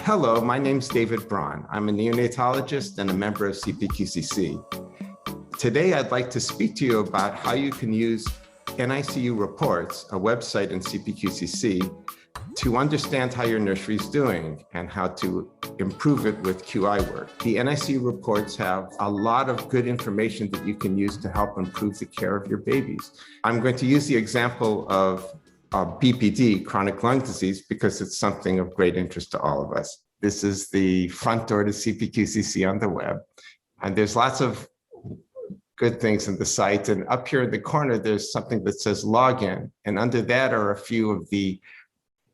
Hello, my name's David Braun. I'm a neonatologist and a member of CPQCC. Today, I'd like to speak to you about how you can use NICU Reports, a website in CPQCC, to understand how your nursery is doing and how to improve it with QI work. The NICU reports have a lot of good information that you can use to help improve the care of your babies. I'm going to use the example of BPD, chronic lung disease, because it's something of great interest to all of us. This is the front door to CPQCC on the web, and there's lots of good things in the site. And up here in the corner, there's something that says login, and under that are a few of the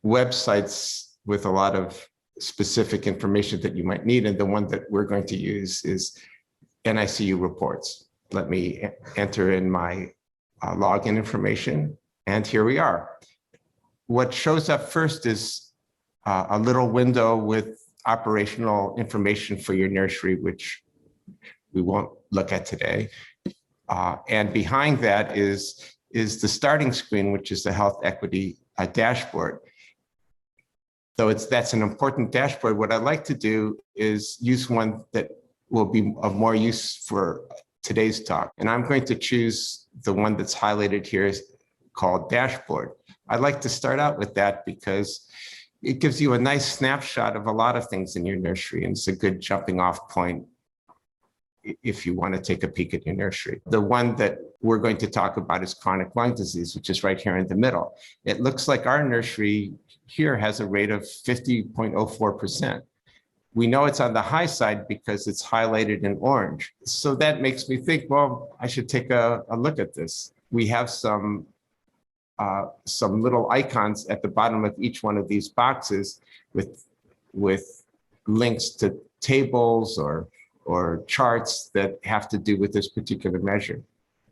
websites with a lot of specific information that you might need. And the one that we're going to use is NICU Reports. Let me enter in my login information, and here we are. What shows up first is a little window with operational information for your nursery, which we won't look at today. And behind that is the starting screen, which is the health equity dashboard. So that's an important dashboard. What I'd like to do is use one that will be of more use for today's talk. And I'm going to choose the one that's highlighted here called Dashboard. I'd like to start out with that because it gives you a nice snapshot of a lot of things in your nursery, and it's a good jumping off point if you want to take a peek at your nursery. The one that we're going to talk about is chronic lung disease, which is right here in the middle. It looks like our nursery here has a rate of 50.04%. We know it's on the high side because it's highlighted in orange. So that makes me think, well, I should take a look at this. We have some little icons at the bottom of each one of these boxes with links to tables or charts that have to do with this particular measure.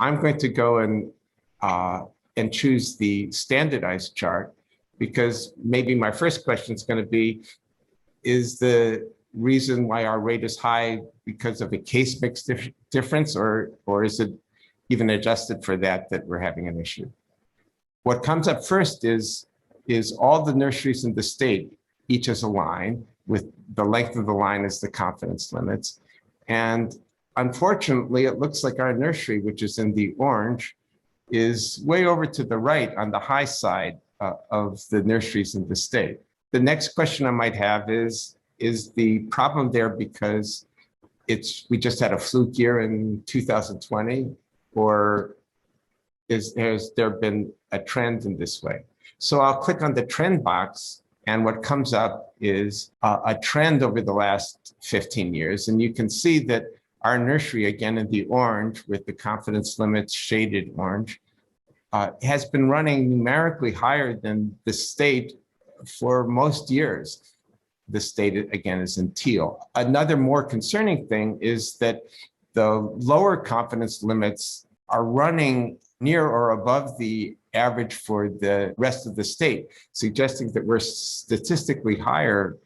I'm going to go and choose the standardized chart, because maybe my first question is going to be, is the reason why our rate is high because of a case mix difference, or is it even adjusted for that we're having an issue? What comes up first is all the nurseries in the state, each as a line, with the length of the line as the confidence limits. And unfortunately, it looks like our nursery, which is in the orange, is way over to the right on the high side of the nurseries in the state. The next question I might have is the problem there because we just had a fluke year in 2020, or has there been a trend in this way? So I'll click on the trend box, and what comes up is a trend over the last 15 years. And you can see that our nursery, again in the orange with the confidence limits shaded orange, has been running numerically higher than the state for most years. The state, again, is in teal. Another more concerning thing is that the lower confidence limits are running near or above the average for the rest of the state, suggesting that we're statistically higher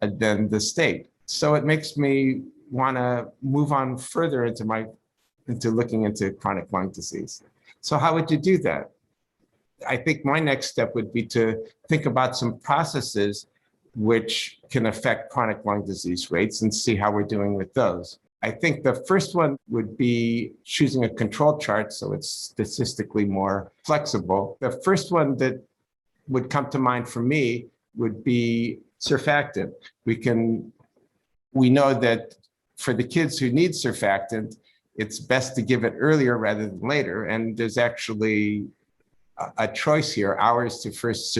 than the state. So it makes me want to move on further into looking into chronic lung disease. So how would you do that? I think my next step would be to think about some processes which can affect chronic lung disease rates and see how we're doing with those. I think the first one would be choosing a control chart so it's statistically more flexible. The first one that would come to mind for me would be surfactant. We know that for the kids who need surfactant, it's best to give it earlier rather than later. And there's actually a choice here, hours to first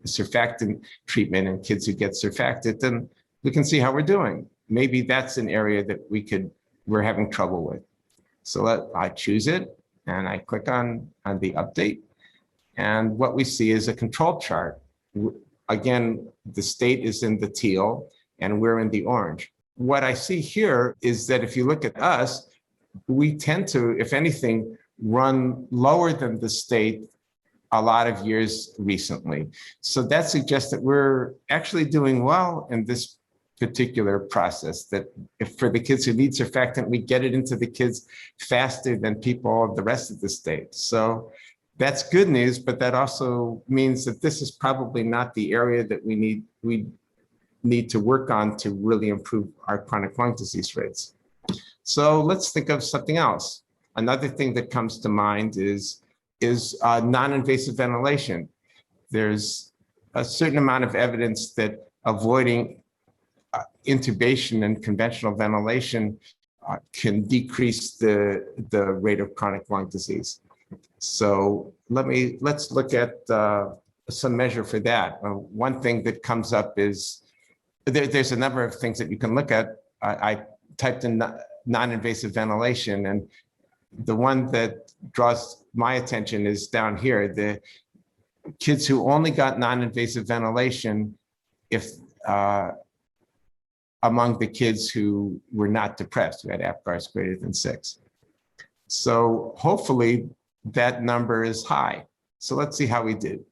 surfactant treatment in kids who get surfactant, then we can see how we're doing. Maybe that's an area that we're having trouble with. So I choose it and I click on the update. And what we see is a control chart. Again, the state is in the teal and we're in the orange. What I see here is that if you look at us, we tend to, if anything, run lower than the state a lot of years recently. So that suggests that we're actually doing well in this particular process, that if for the kids who need surfactant, we get it into the kids faster than people of the rest of the state. So that's good news, but that also means that this is probably not the area that we need to work on to really improve our chronic lung disease rates. So let's think of something else. Another thing that comes to mind is non-invasive ventilation. There's a certain amount of evidence that avoiding intubation and conventional ventilation can decrease the rate of chronic lung disease. So let's look at some measure for that. One thing that comes up is there's a number of things that you can look at. I typed in non-invasive ventilation, and the one that draws my attention is down here. The kids who only got non-invasive ventilation, if among the kids who were not depressed, who had APGARs greater than 6. So hopefully that number is high. So let's see how we did.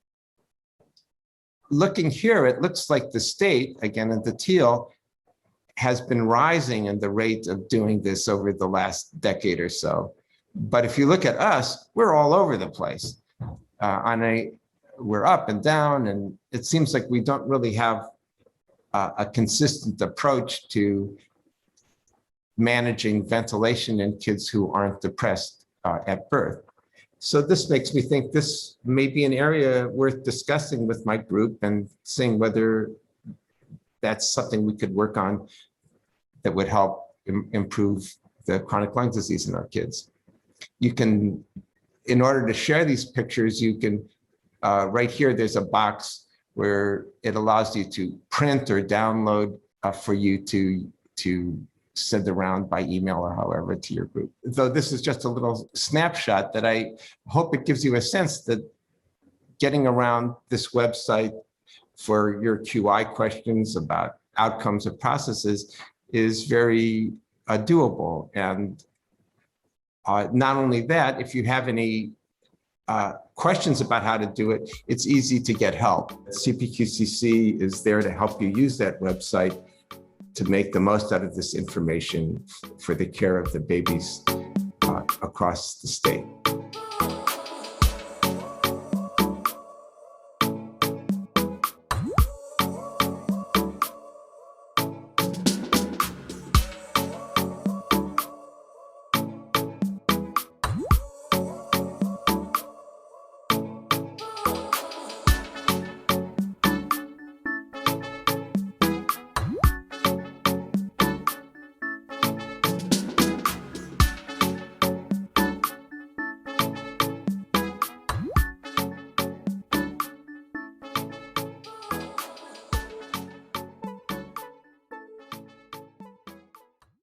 Looking here, it looks like the state, again in the teal, has been rising in the rate of doing this over the last decade or so. But if you look at us, we're all over the place. We're up and down, and it seems like we don't really have a consistent approach to managing ventilation in kids who aren't depressed at birth. So this makes me think this may be an area worth discussing with my group and seeing whether that's something we could work on that would help improve the chronic lung disease in our kids. You can, in order to share these pictures, you can, right here, there's a box where it allows you to print or download for you to send around by email or however to your group. Though this is just a little snapshot that I hope it gives you a sense that getting around this website for your QI questions about outcomes of processes is very doable. And not only that, if you have any questions about how to do it, it's easy to get help. CPQCC is there to help you use that website to make the most out of this information for the care of the babies across the state.